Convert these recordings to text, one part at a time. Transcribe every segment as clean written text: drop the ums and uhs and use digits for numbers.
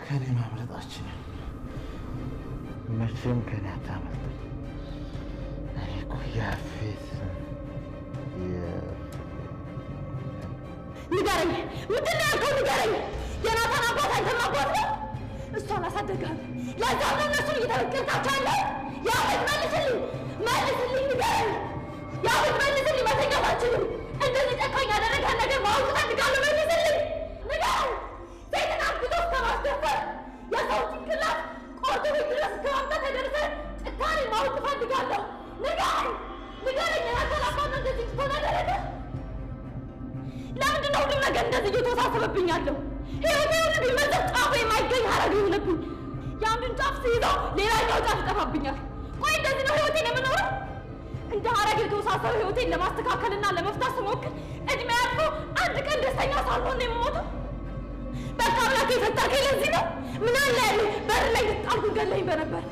ከኔ ማምለጣችን መቼም ከኔ አታመልጥ። እኔ እኮ ያፌት ንገረኝ፣ ምንድን ነው ያልከው? ንገረኝ። የናታን አባት አንተም አባት ነው። እሷን አሳደጋል። ለዛም ነው እነሱን እየተበቀልካቸው ያለ። ያፌት መልስልኝ፣ መልስልኝ፣ ንገረኝ። ያፌት መልስልኝ። መተኛት አልችልም። እንደዚህ ጨካኝ ያደረገን ነገር ማወቅ እፈልጋለሁ። መልስልኝ፣ ንገረኝ። ሴትን አግቶ እስከ ማስደፈር፣ የሰው ጭንቅላት ቆርጦ ቤት ድረስ እስከ ማምጣት የደረሰን ጭካኔ ማወቅ እፈልጋለሁ። ንገረኝ፣ ንገረኝ። የናታን አባት ነው እንደዚህ ጭካኔ ያደረገ? ለምንድን ነው ሁሉም ነገር እንደዚህ እየተወሳሰበብኝ ያለው? ህይወቴ ሁሉ ቢመዘብ ጫፉ የማይገኝ ሀረግ የሆነብኝ። የአንዱን ጫፍ ሲይዘው ሌላኛው ጫፍ ይጠፋብኛል። ቆይ እንደዚህ ነው ህይወቴን የምኖረው? እንደ ሀረግ የተወሳሰበ ህይወቴን ለማስተካከልና ለመፍታት ስሞክር እድሜ ያልፎ አንድ ቀን ደስተኛ ሳልሆን ነው የምሞተው። በቃ አምላክ የፈጠርከኝ ለዚህ ነው። ምን አለ ያለ በር ላይ ልጣልኩ ገለኝ በነበር።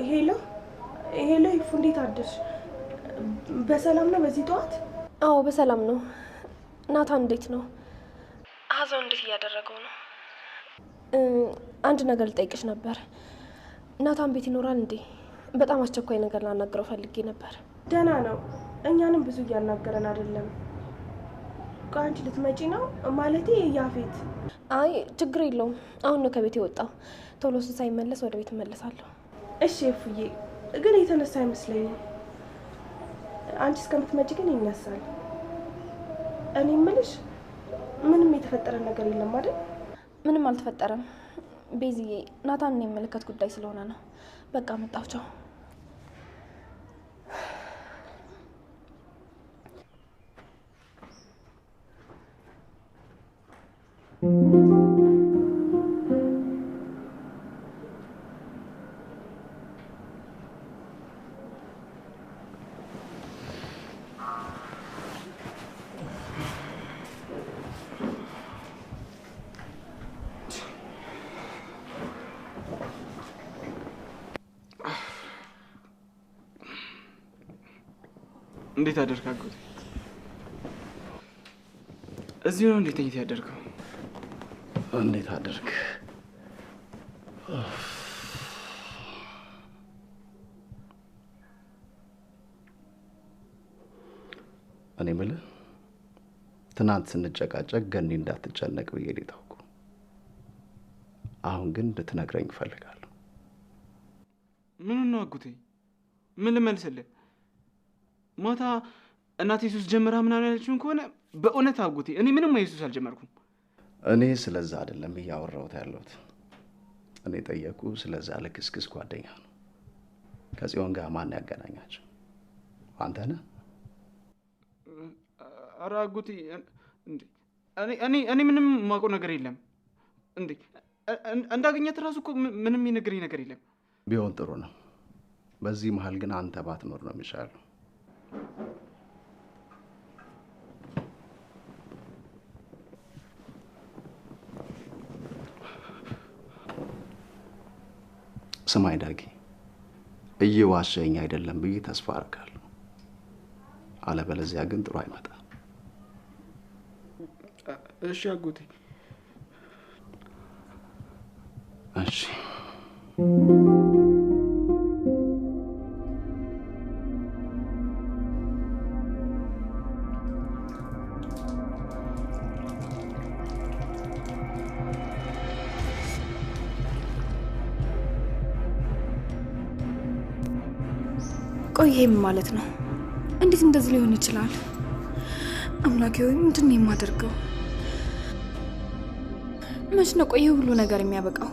ሄሎ ይፉ፣ እንዴት አደርሽ? በሰላም ነው በዚህ ጠዋት? አዎ በሰላም ነው። ናታን እንዴት ነው? ሀዘን እንዴት እያደረገው ነው? አንድ ነገር ልጠይቅሽ ነበር። ናታን ቤት ይኖራል እንዴ? በጣም አስቸኳይ ነገር ላናግረው ፈልጌ ነበር። ደህና ነው። እኛንም ብዙ እያናገረን አይደለም። ቆይ አንቺ ልትመጪ ነው? ማለቴ ያፌት። አይ ችግር የለውም። አሁን ነው ከቤት የወጣው። ቶሎ ሳይመለስ ወደ ቤት እመለሳለሁ። እሺ እፉዬ፣ ግን የተነሳ አይመስለኝም። አንቺ እስከምትመጪ ግን ይነሳል። እኔ የምልሽ ምንም የተፈጠረ ነገር የለም አይደል? ምንም አልተፈጠረም ቤዝዬ። ናታን የሚመለከት ጉዳይ ስለሆነ ነው። በቃ መጣሁ። ቻው። እንዴት አደርክ አጎቴ? እዚህ ነው እንዴት ተኝተህ ያደርከው? እንዴት አደርክ? እኔ የምልህ ትናንት ስንጨቃጨቅ ገኒ እንዳትጨነቅ ብዬ ሊታውቁ፣ አሁን ግን እንድትነግረኝ እፈልጋለሁ። ምን ነው አጎቴ? ምን ልመልስልህ? ማታ እናቴ ኢየሱስ ጀመራ ምናምን ያለችውን ከሆነ በእውነት አጎቴ እኔ ምንም ኢየሱስ አልጀመርኩም። እኔ ስለዛ አይደለም እያወራሁት ያለሁት። እኔ ጠየቁ ስለዛ ለክስክስ ጓደኛ ነው። ከጽዮን ጋር ማን ያገናኛቸው? አንተ ነህ? ኧረ አጎቴ እኔ ምንም የማውቀው ነገር የለም። እንዴ እንዳገኘት እራሱ እኮ ምንም የነገረኝ ነገር የለም። ቢሆን ጥሩ ነው። በዚህ መሀል ግን አንተ ባትኖር ነው የሚሻለው። ስማይ ዳጊ፣ እየዋሸኝ አይደለም ብዬ ተስፋ አደርጋለሁ። አለበለዚያ ግን ጥሩ አይመጣም። እሺ አጎቴ። እሺ ቆይም ማለት ነው? እንዴት እንደዚህ ሊሆን ይችላል? አምላኬ ሆይ ምንድን ነው የማደርገው? መች ነው ቆይ ሁሉ ነገር የሚያበቃው?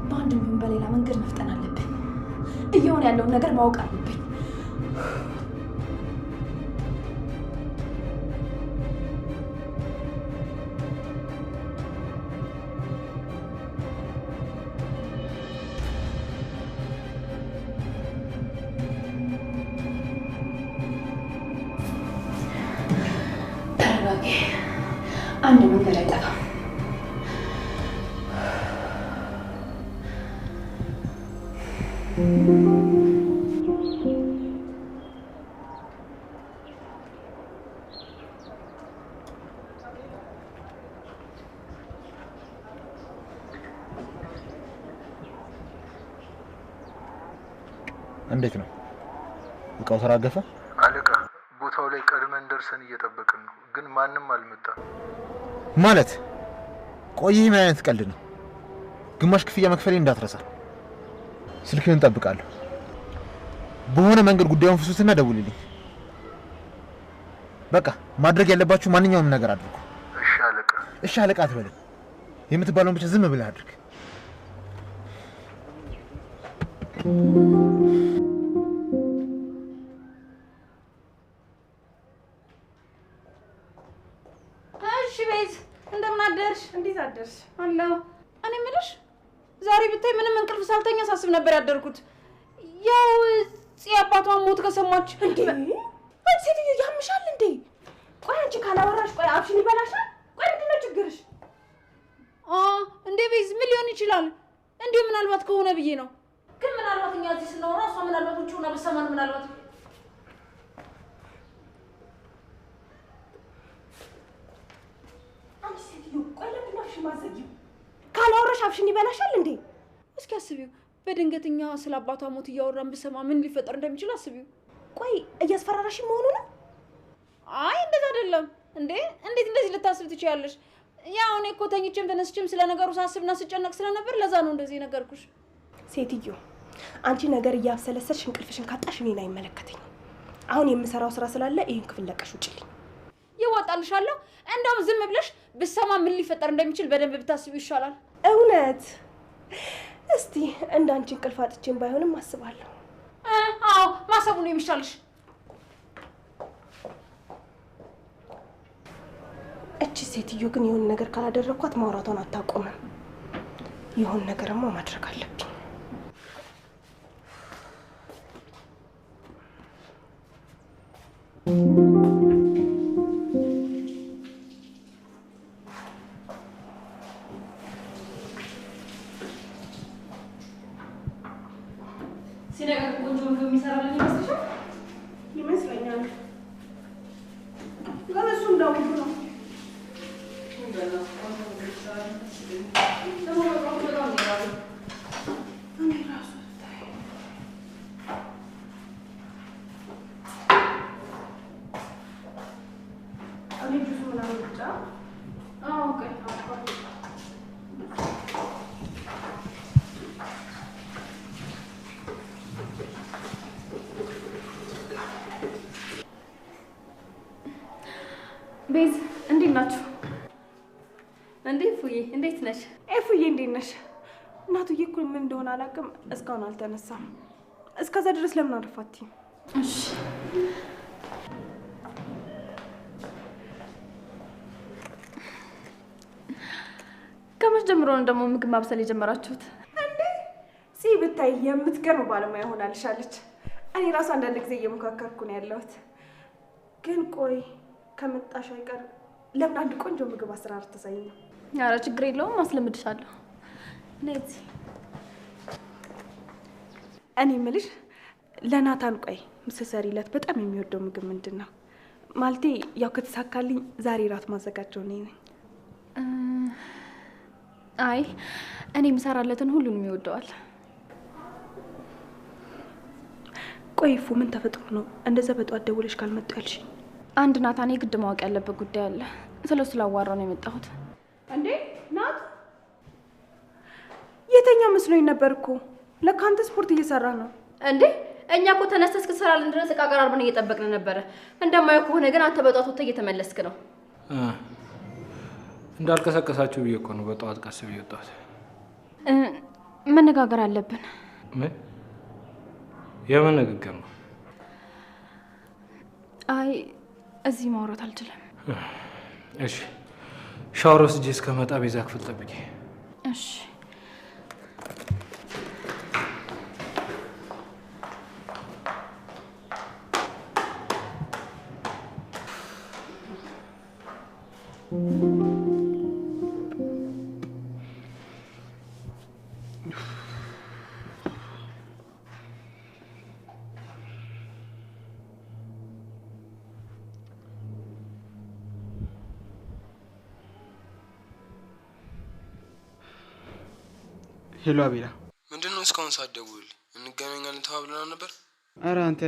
በአንድም ይሁን በሌላ መንገድ መፍጠን አለብኝ። እየሆነ ያለውን ነገር ማወቅ አለብኝ። አንድ መንገድ አይጠፋም። እንዴት ነው? እቃው ተራገፈ? አለቃ ቦታው ላይ ቀድመን ደርሰን እየጠበቅን ነው፣ ግን ማንም አልመጣም። ማለት ቆይ ምን አይነት ቀልድ ነው? ግማሽ ክፍያ መክፈሌ እንዳትረሳ። ስልክህን እንጠብቃለሁ። በሆነ መንገድ ጉዳዩን ፍሱትና ደውልልኝ። በቃ ማድረግ ያለባችሁ ማንኛውም ነገር አድርጉ። እሺ አለቃ። እሺ አለቃ አትበልም። የምትባለውን ብቻ ዝም ብለህ አድርግ። እሺ ቤዝ እንደምን አደርሽ? እንዴት አደርሽ? አለሁ። እኔ የምልሽ ዛሬ ብታይ ምንም እንቅልፍ ሳልተኛ ሳስብ ነበር ያደርኩት። ያው አባቷን ሞት ከሰማች እንዴ አንቺ ሴትዮ ያምሻል እንዴ? ቆይ አንቺ ካላወራሽ ቆይ አፍሽን ይበላሻል። ቆይ ምንድነው ችግርሽ? እንዴ ቤዝ ምን ሊሆን ይችላል? እንዴ ምናልባት ከሆነ ብዬ ነው። ግን ምናልባት እኛ እዚህ ስናወራ እሷ ምናልባት ውጭ ሆና በሰማን ምናልባት አንቺ ሴትዮ ቆይ ለምን አፍሽን ማዘጊው? ካላወራሽ አፍሽን ይበላሻል እንዴ? እስኪ አስቢው። በድንገትኛ ስለ አባቷ ሞት እያወራን ብሰማ ምን ሊፈጠር እንደሚችል አስቢው። ቆይ እያስፈራራሽ መሆኑ ነው? አይ እንደዛ አይደለም እንዴ። እንዴት እንደዚህ ልታስብ ትችያለሽ? ያው እኔ እኮ ተኝቼም ተነስቼም ስለ ነገሩ ሳስብና ስጨነቅ ስለነበር ለዛ ነው እንደዚህ ነገርኩሽ። ሴትዮ አንቺ ነገር እያብሰለሰልሽ እንቅልፍሽን ካጣሽ እኔን አይመለከተኝም። አሁን የምሰራው ስራ ስላለ ይሄን ክፍል ለቀሽ ውጭልኝ። ይወጣልሻለሁ። እንደውም ዝም ብለሽ ብሰማ ምን ሊፈጠር እንደሚችል በደንብ ብታስቢው ይሻላል። እውነት? እስቲ እንዳንቺ እንቅልፍ አጥቼም ባይሆንም አስባለሁ። አዎ ማሰቡ ነው የሚሻልሽ። እቺ ሴትዮ ግን የሆነ ነገር ካላደረኳት ማውራቷን አታቆምም። የሆነ ነገርማ ማድረግ አለብኝ። ሲነገር ቆንጆ ምግብ የሚሰራልን ይመስልሻል? ይመስለኛል። ግን እሱ እንደውም ነው ቤዝ እንዴት ናችሁ? እንዴ ፉዬ እንዴት ነሽ? ኤፉዬ እንዴት ነሽ? እናቱዬ እኮ ምን እንደሆነ አላውቅም፣ እስካሁን አልተነሳም። እስከዛ ድረስ ለምን አረፋቲ? እሺ ከመቼ ጀምሮ ነው ደግሞ ምግብ ማብሰል የጀመራችሁት? እንዴ ብታይ የምትገርም ባለሙያ ሆናልሻለች። እኔ ራሱ አንዳንድ ጊዜ እየሞካከርኩ ነው ያለሁት። ግን ቆይ ከመጣሽ አይቀር ለምን አንድ ቆንጆ ምግብ አሰራር ተሳይኝ? ኧረ ችግር የለውም አስለምድሻለሁ። ነይ። እኔ የምልሽ ለናታን ቆይ ምሰሰሪለት በጣም የሚወደው ምግብ ምንድነው? ማለቴ ያው ከተሳካልኝ ዛሬ ራት ማዘጋጀው ነኝ። አይ እኔ ምሰራለትን ሁሉንም ይወደዋል። ቆይ ፉ ምን ተፈጥሮ ነው እንደዛ በጧት ደውለሽ ካልመጣ ያልሽኝ? አንድ ናታን የግድ ማወቅ ያለበት ጉዳይ አለ። ስለሱ ላዋራው ነው የመጣሁት። እንዴ ናት? የተኛ መስሎኝ ነበር እኮ። ለካ አንተ ስፖርት እየሰራ ነው እንዴ? እኛ እኮ ተነስተህ እስክትሰራልን ድረስ ዕቃ ቀራርበን እየጠበቅን ነበረ። እንደማየው ከሆነ ግን አንተ በጧት ወጥተህ እየተመለስክ ነው። እንዳልቀሰቀሳችሁ ብዬ እኮ ነው በጠዋት ቀስ ብዬ ወጣሁት። መነጋገር አለብን። ምን? የምን ንግግር ነው? አይ እዚህ ማውራት አልችልም። እሺ ሻወር ወስጄ እስከመጣ ቤዛ ክፍል ጠብቂ። እሺ። ሄሎ አቤላ፣ ምንድነው እስካሁን ሳትደውል? እንገናኛለን ተባብለናል ነበር። ኧረ አንተ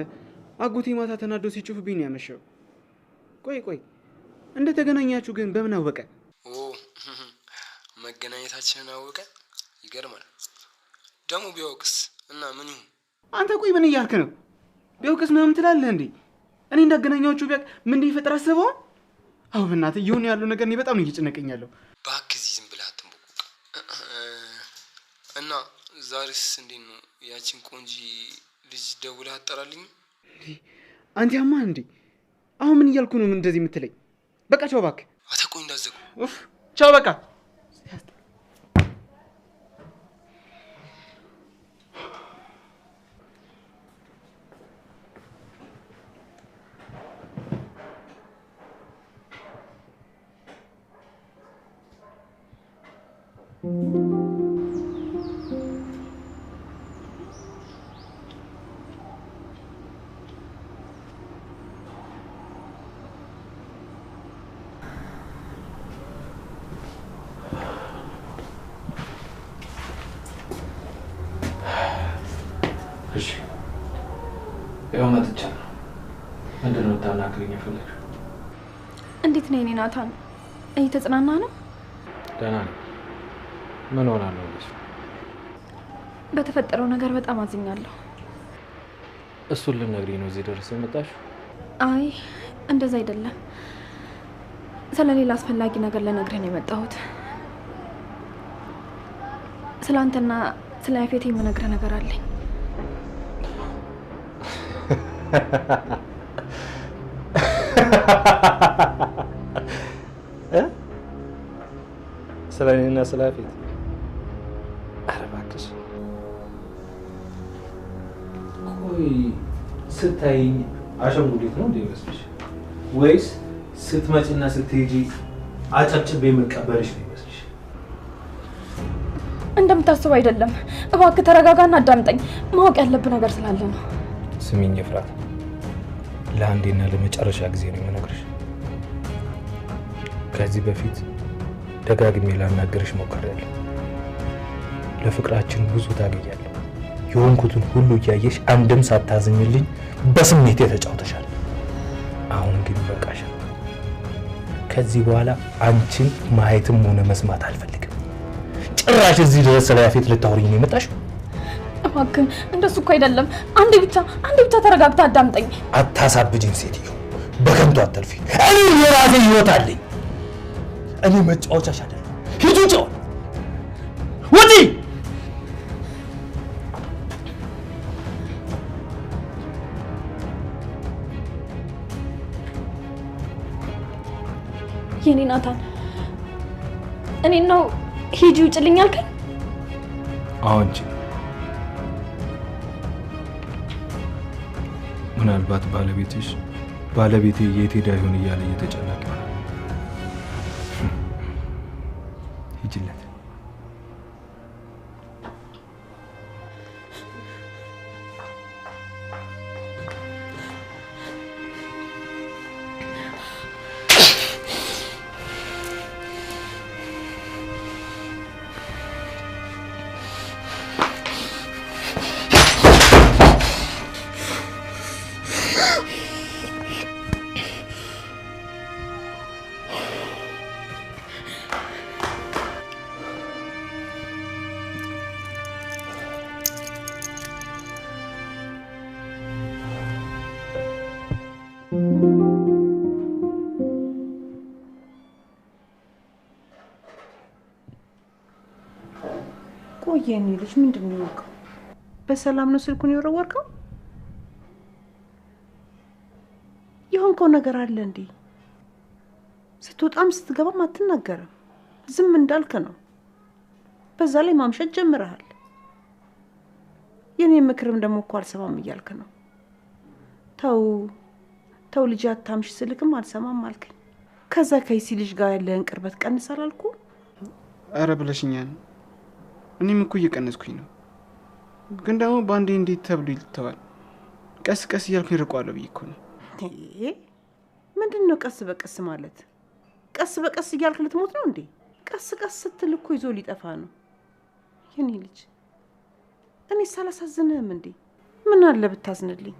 አጎቴ ማታ ተናዶ ሲጮህብኝ ነው ያመሸው። ቆይ እንደተገናኛችሁ ግን በምን አወቀ? መገናኘታችንን አወቀ? ይገርማል። ደግሞ ቢያውቅስ እና ምን ይሁን? አንተ ቆይ ምን እያልክ ነው? ቢያውቅስ ምናምን ትላለህ እንዴ? እኔ እንዳገናኛችሁ ቢያውቅ ምን እንደሚፈጠር አስበው? አው በእናትህ እየሆነ ያለው ነገር እኔ በጣም ነው እየጨነቀኝ ያለው። እባክህ ዝም ብለህ አትንቦቅ። እና ዛሬስ እንዴት ነው? ያቺን ቆንጂ ልጅ ደውለህ አጠራልኝ? አንተ ያማህ እንዴ? አሁን ምን እያልኩ ነው እንደዚህ የምትለኝ? በቃ ቻው እባክህ። አተቆይ እንዳዘጉ። ቻው በቃ። እሺ ያው መጥቻለሁ። ምንድን ነው ታናግረኝ የፈለግሽው? እንዴት ነህ ናታን? እየተጽናና ነው? ደህና ነኝ። ምን ሆናለሁ? በተፈጠረው ነገር በጣም አዝኛለሁ። እሱን ልነግሪኝ ነው እዚህ ድረስ የመጣሽው? አይ እንደዛ አይደለም። ስለሌላ አስፈላጊ ነገር ልነግርህ ነው የመጣሁት። ስላንተና ስለ ያፌት የምነግርህ ነገር አለኝ። ስለኔና ስለ ያፌት? ኧረ እባክሽ። ቆይ ስታይኝ አሸንጉሊት ነው እንደ ይመስልሽ? ወይስ ስትመጪና ስትሄጂ አጨብጭቤ የምቀበልሽ ነው ይመስልሽ? እንደምታስበው አይደለም። እባክህ ተረጋጋና አዳምጠኝ። ማወቅ ያለብህ ነገር ስላለ ነው። ስሚኝ ኤፍራታ፣ ለአንዴና ለመጨረሻ ጊዜ ነው የምነግርሽ። ከዚህ በፊት ደጋግሜ ላናገርሽ ሞክሬያለሁ። ለፍቅራችን ብዙ ታግያለሁ። የሆንኩትን ሁሉ እያየሽ አንድም ሳታዝኝልኝ በስሜት ተጫውተሻል። አሁን ግን በቃሻል። ከዚህ በኋላ አንቺን ማየትም ሆነ መስማት አልፈልግም። ጭራሽ እዚህ ድረስ ስለ ያፌት ልታወሪኝ ነው የመጣሽው? እባክህ እንደሱ እኮ አይደለም። አንዴ ብቻ ተረጋግታ አዳምጠኝ። አታሳብጂኝ ሴትዮ፣ በከንቱ አትልፊ። እኔ የራሴ ህይወት አለኝ። እኔ መጫወቻሽ አይደለም። ሂጂ ጫው ወዲ። የኔ ናታን፣ እኔ ነው ሂጂ ውጭልኝ አልከኝ? አዎ እንጂ ምናልባት ባለቤትሽ ባለቤቴ የት ሄዳ ይሆን እያለ እየተጨነቀ ነው። ሂጂለት። ቆየኝ ልጅ ምንድን ነው ያልከው? በሰላም ነው ስልኩን የወረወርከው? የሆንከው ነገር አለ እንዴ? ስትወጣም ስትገባም አትናገርም፣ ዝም እንዳልክ ነው። በዛ ላይ ማምሸት ጀምረሃል። የኔ ምክርም ደግሞ እኮ አልሰማም እያልክ ነው። ተው ልጅ አታምሽ ስልክም አልሰማም አልከኝ። ከዛ ከይሲ ልጅ ጋር ያለህን ቅርበት ቀንስ አላልኩ? አረ ብለሽኛል። እኔም እኮ እየቀነስኩኝ ነው። ግን ደግሞ በአንዴ እንዴት ተብሎ ይልተዋል? ቀስ ቀስ እያልኩ ይርቋለሁ ብዬ እኮ ነው። ምንድን ነው ቀስ በቀስ ማለት? ቀስ በቀስ እያልክ ልትሞት ነው እንዴ? ቀስ ቀስ ስትል እኮ ይዞ ሊጠፋ ነው። የኔ ልጅ እኔ ሳላሳዝንህም እንዴ? ምን አለ ብታዝንልኝ?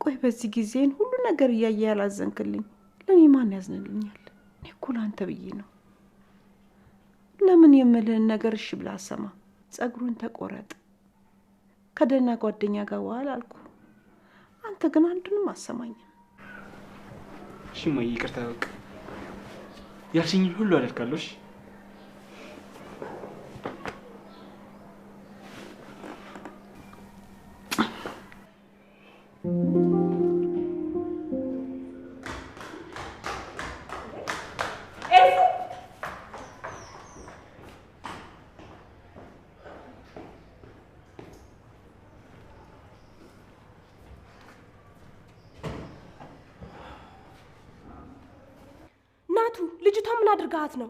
ቆይ በዚህ ጊዜን ሁሉ ነገር እያየ ያላዘንክልኝ ለኔ ማን ያዝንልኛል? እኔ እኮ ላንተ ብዬ ነው። ለምን የምልህን ነገር እሺ ብላ አሰማ። ጸጉሩን ተቆረጥ ከደህና ጓደኛ ጋር ዋል አልኩ። አንተ ግን አንዱንም አሰማኝም። እሺ ማይ ይቅርታ፣ በቃ ያልሽኝን ሁሉ አደርጋለሁ። እሺ ልጅቷ ምን አድርጋት ነው?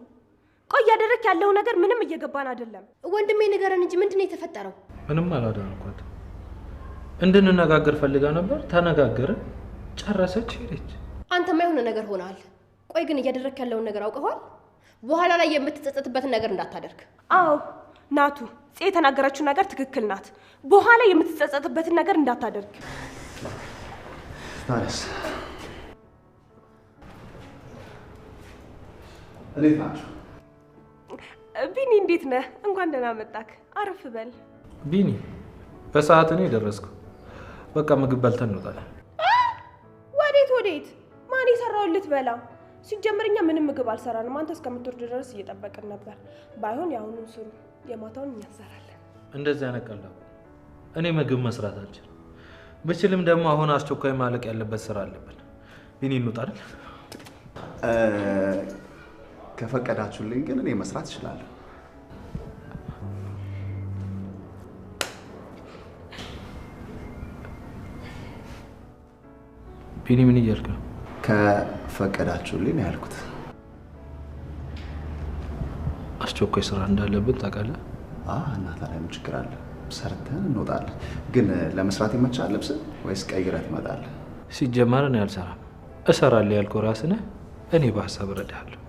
ቆይ ያደረክ ያለው ነገር ምንም እየገባን አይደለም። ወንድሜ ንገረን እንጂ ምንድነው የተፈጠረው? ምንም አላደረኳት። እንድንነጋገር ፈልጋ ነበር፣ ተነጋገርን፣ ጨረሰች፣ ሄደች። አንተማ የሆነ ነገር ሆናል። ቆይ ግን እያደረክ ያለውን ነገር አውቀዋል? በኋላ ላይ የምትጸጸትበትን ነገር እንዳታደርግ። አዎ ናቱ፣ ጽ የተናገረችው ነገር ትክክል ናት። በኋላ የምትጸጸትበትን ነገር እንዳታደርግ። ታዲያስ እንዴት ናችሁ? ቢኒ እንዴት ነህ? እንኳን ደህና መጣክ። አረፍ በል። ቢኒ በሰዓት ነው የደረስኩ። በቃ ምግብ በልተን እንወጣለን። ወዴት? ማን የሰራውን ልትበላ? ሲጀምርኛ ምንም ምግብ አልሰራንም። አንተ እስከምትወርድ ድረስ እየጠበቅን ነበር። ባይሆን ያሁኑን ስሩ፣ የማታውን እኛ እንሰራለን። እንደዚህ ያነቀላ እኔ ምግብ መስራት አልችልም። ብችልም ደግሞ አሁን አስቸኳይ ማለቅ ያለበት ስራ አለብን። ቢኒ እንውጣ አይደል? ከፈቀዳችሁልኝ ግን እኔ መስራት እችላለሁ። ቢኒ ምን እያልክ ነው? ከፈቀዳችሁልኝ ነው ያልኩት። አስቸኳይ ስራ እንዳለብን ታውቃለህ? እና ታዲያ ምን ችግር አለ? ሰርተን እንወጣለን። ግን ለመስራት ይመቻል ልብስ ወይስ ቀይረህ ትመጣለህ? ሲጀመር እኔ አልሰራም። እሰራለሁ ያልከው ራስህ ነህ። እኔ በሀሳብ እረዳሃለሁ።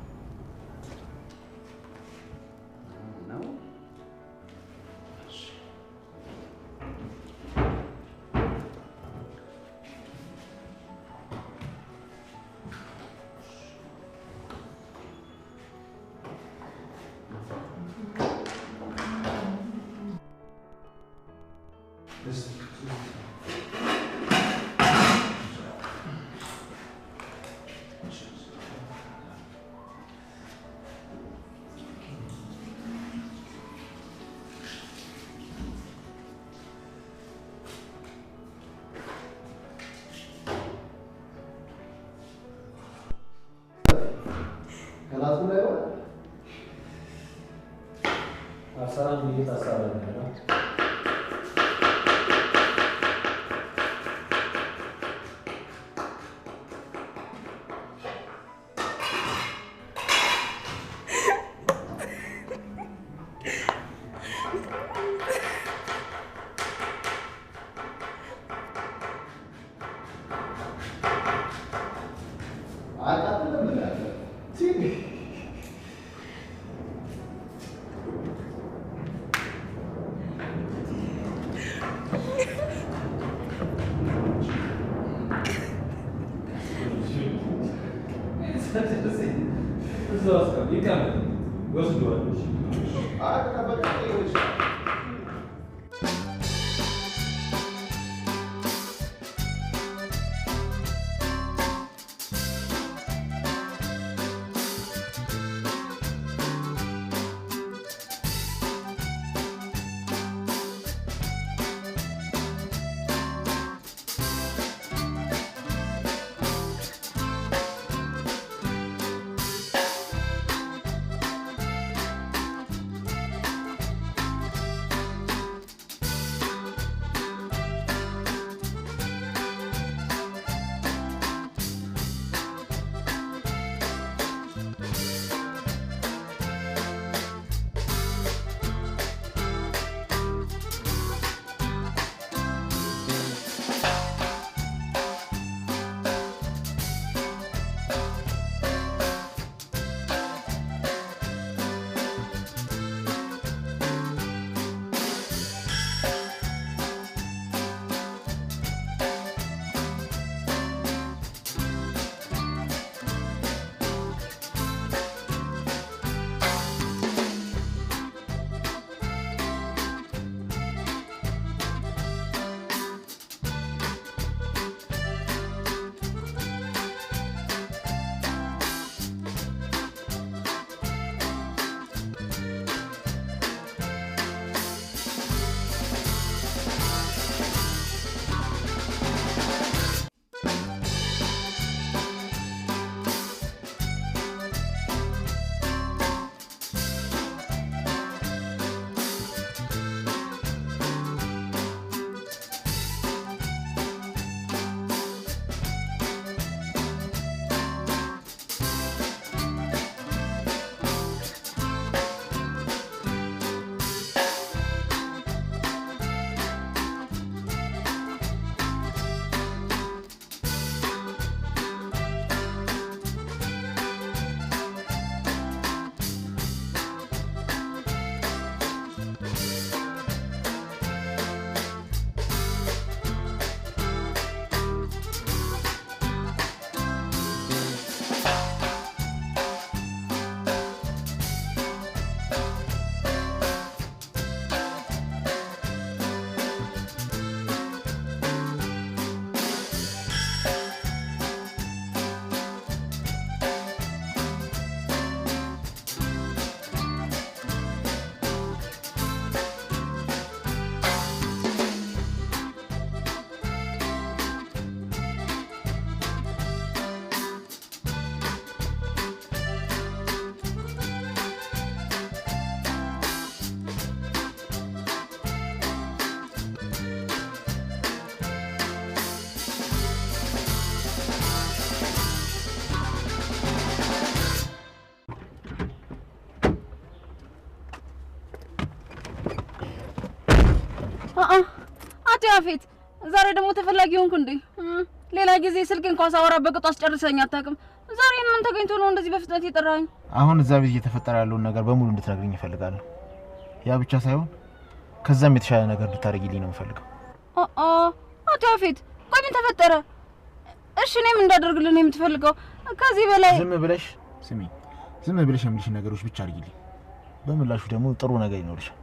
አቶ ያፌት ዛሬ ደግሞ ተፈላጊ ሆንኩ እንዴ? ሌላ ጊዜ ስልክ እንኳን ሳወራ በቅጡ አስጨርሰኝ አታውቅም። ዛሬ ምን ተገኝቶ ነው እንደዚህ በፍጥነት የጠራኝ? አሁን እዛ ቤት እየተፈጠረ ያለውን ነገር በሙሉ እንድትነግሪኝ እፈልጋለሁ። ያ ብቻ ሳይሆን ከዛም የተሻለ ነገር እንድታደርጊልኝ ነው የምፈልገው። አቶ ያፌት ቆይ ምን ተፈጠረ? እሺ እኔም እንዳደርግልህ ነው የምትፈልገው? ከዚህ በላይ ዝም ብለሽ የምልሽ ነገሮች ብቻ አድርጊልኝ። በምላሹ ደግሞ ጥሩ ነገር ይኖርሻል።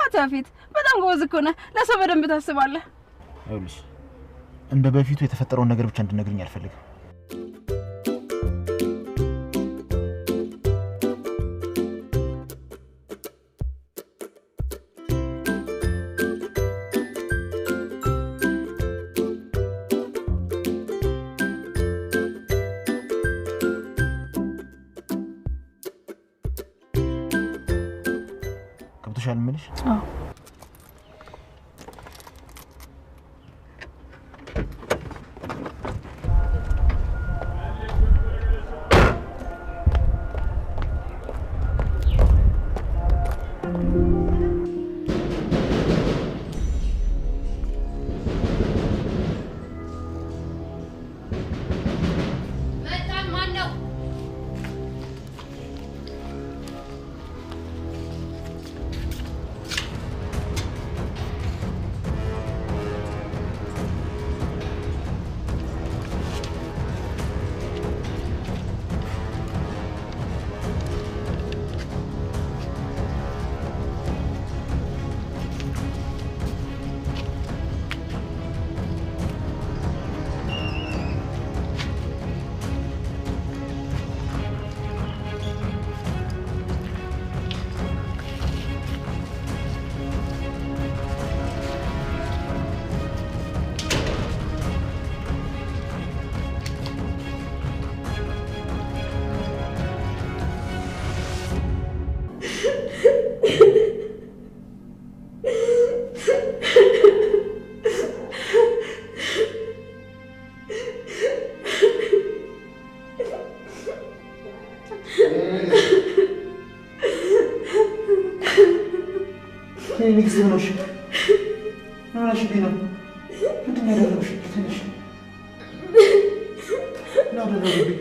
አቶ ያፌት በጣም ጎበዝ እኮ ነህ። ለሰው በደንብ ታስባለህ። ይኸውልሽ እንደ በፊቱ የተፈጠረውን ነገር ብቻ እንድትነግሪኝ አልፈልግም። ገብቶሻል የምልሽ? አዎ የኔ ንግስት ምን ሆንሽ? ምን ሆነሽብኝ ነው? ምንድን ነው ያደረግሽ? ትንሽ ምን አደረግብኝ?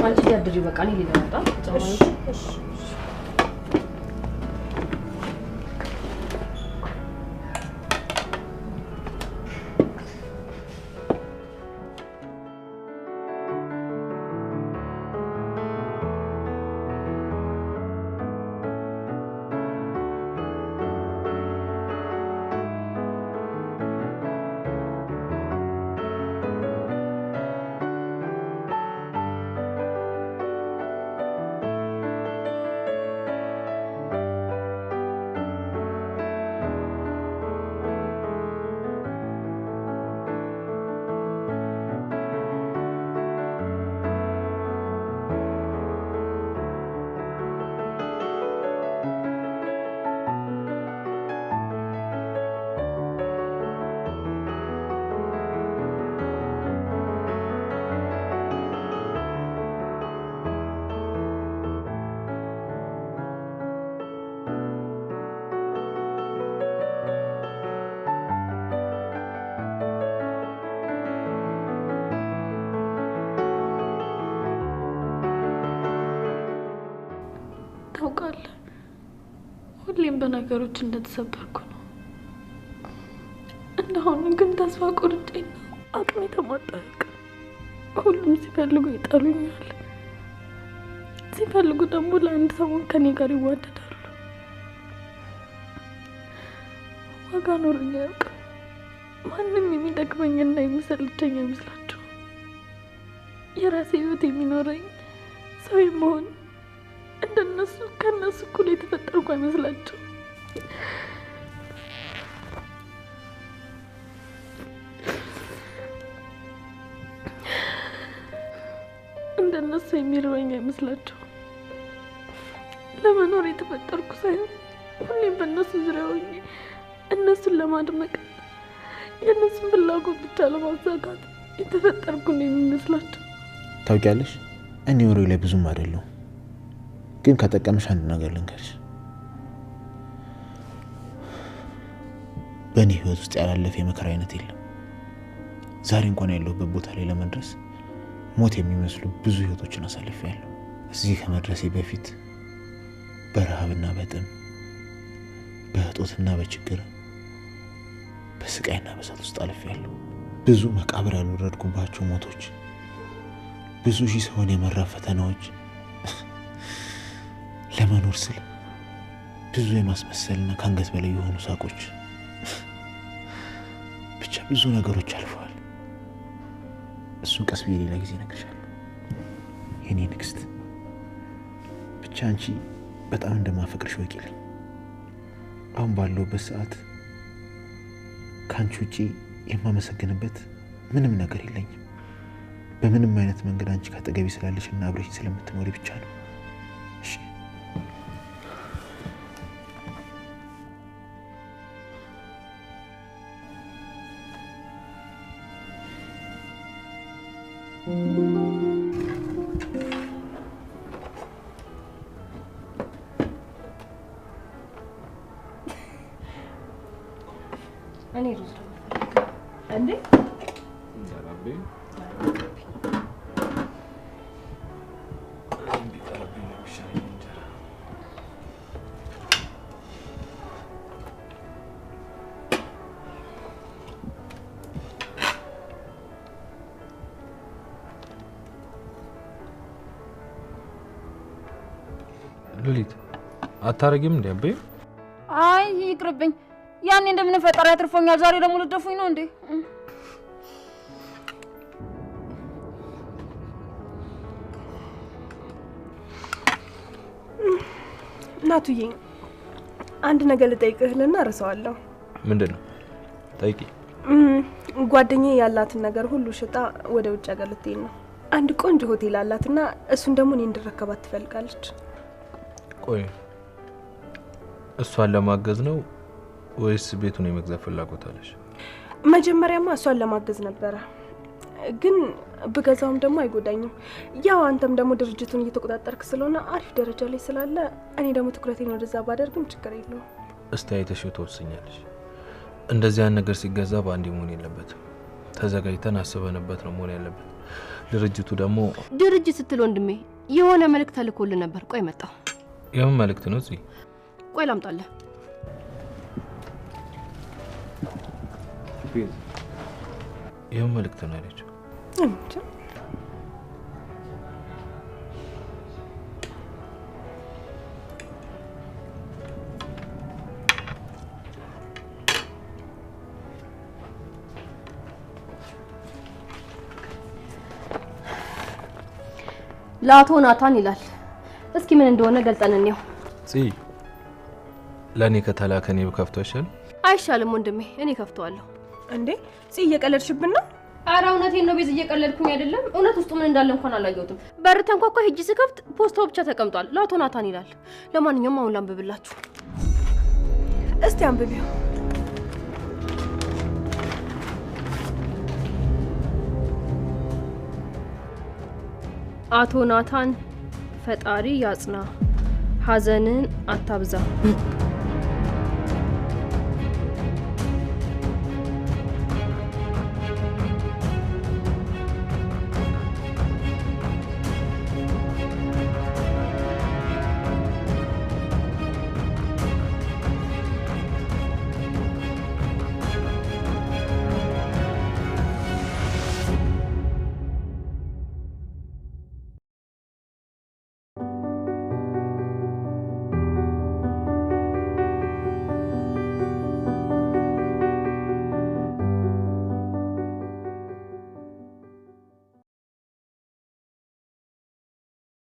አንቺ ያድሪ በቃ እኔ ሊመጣ እሺ ታውቃለህ፣ ሁሌም በነገሮች እንደተሰበርኩ ነው። እንደአሁኑ ግን ተስፋ ቆርጬ ነው አቅሜ ተሟጠቀ። ሁሉም ሲፈልጉ ይጠሉኛል፣ ሲፈልጉ ደግሞ ለአንድ ሰሞን ከኔ ጋር ይዋደዳሉ። ዋጋ ኖሮኝ አያውቅም። ማንም የሚጠቅመኝና የሚሰልቸኝ አይመስላቸው። የራሴ ህይወት የሚኖረኝ ሰው የመሆን እንደነሱ ከነሱ እኩል የተፈጠርኩ አይመስላቸው። እንደነሱ የሚርበኝ አይመስላቸው። ለመኖር የተፈጠርኩ ሳይሆን ሁሌም በእነሱ ዙሪያ ሆኜ እነሱን ለማድመቅ የእነሱን ፍላጎት ብቻ ለማሳካት የተፈጠርኩ ነው የሚመስላቸው። ታውቂያለሽ፣ እኔ ወሬ ላይ ብዙም አይደለሁም፣ ግን ከጠቀመሽ አንድ ነገር ልንገርሽ። በእኔ ህይወት ውስጥ ያላለፈ የመከራ አይነት የለም። ዛሬ እንኳን ያለሁበት ቦታ ላይ ለመድረስ ሞት የሚመስሉ ብዙ ህይወቶችን አሳልፌያለሁ። እዚህ ከመድረሴ በፊት በረሃብና በጥም፣ በእጦትና በችግር፣ በስቃይና በሳት ውስጥ አልፌያለሁ። ብዙ መቃብር ያልወረድኩባቸው ሞቶች፣ ብዙ ሺህ ሰውን የመራ ፈተናዎች፣ ለመኖር ስል ብዙ የማስመሰልና ከአንገት በላይ የሆኑ ሳቆች፣ ብቻ ብዙ ነገሮች አልፈዋል። እሱን ቀስ ብዬ ሌላ ጊዜ እነግርሻለሁ የኔ ንግስት። ብቻ አንቺ በጣም እንደማፈቅርሽ ወቂልኝ። አሁን ባለሁበት ሰዓት ከአንቺ ውጪ የማመሰግንበት ምንም ነገር የለኝም። በምንም አይነት መንገድ አንቺ ካጠገቤ ስላለሽ እና አብረሽኝ ስለምትኖሪ ብቻ ነው። እሺ? እኔ ሩዝ እንዴ ሰላም አታረጊም እንዴ አቤ? አይ ይቅርብኝ። ያኔ እንደምን ፈጠራ ያትርፎኛል። ዛሬ ደግሞ ልደፉኝ ነው እንዴ? ናቱዬ አንድ ነገር ልጠይቅህልና እረሳዋለሁ። ምንድነው? ጠይቂ። ጓደኛዬ ያላትን ነገር ሁሉ ሽጣ ወደ ውጭ ሀገር ልትሄድ ነው። አንድ ቆንጆ ሆቴል አላትና እሱን ደግሞ እኔ እንድረከባት ትፈልጋለች። ቆይ እሷን ለማገዝ ነው ወይስ ቤቱን የመግዛት ፍላጎት አለሽ? መጀመሪያማ እሷን ለማገዝ ነበረ፣ ግን በገዛውም ደግሞ አይጎዳኝም። ያው አንተም ደግሞ ድርጅቱን እየተቆጣጠርክ ስለሆነ አሪፍ ደረጃ ላይ ስላለ እኔ ደግሞ ትኩረቴን ወደዛ ባደርግም ችግር የለውም። እስቲ አይተሽው ትወስኛለሽ። እንደዚህ አይነት ነገር ሲገዛ በአንዴ መሆን የለበትም። ተዘጋጅተን አስበንበት ነው መሆን ያለበት። ድርጅቱ ደግሞ ድርጅት ስትል ወንድሜ የሆነ መልእክት ተልኮልን ነበር። ቆይ መጣው። የምን መልእክት ነው? እዚህ ቆይ ላምጣልህ። የምን መልእክት ነው ያለችው? እንዴ ለአቶ ናታን ይላል። እስኪ ምን እንደሆነ ገልጠን እንየው። ለኔ ከተላከኔ ከፍቶሻል? አይሻልም ወንድሜ፣ እኔ ከፍተዋለሁ። እንዴ እየቀለድሽብን ነው? ኧረ እውነቴን ነው ቤዝ፣ እየቀለድኩኝ አይደለም። እውነት ውስጡ ምን እንዳለ እንኳን አላየሁትም። በር ተንኳኳ፣ ሂጂ ስከፍት ፖስታው ብቻ ተቀምጧል። ለአቶ ናታን ይላል። ለማንኛውም አሁን ላንብብላችሁ። እስቲ አንብቢው። አቶ ናታን ፈጣሪ ያጽና፣ ሐዘንን አታብዛ።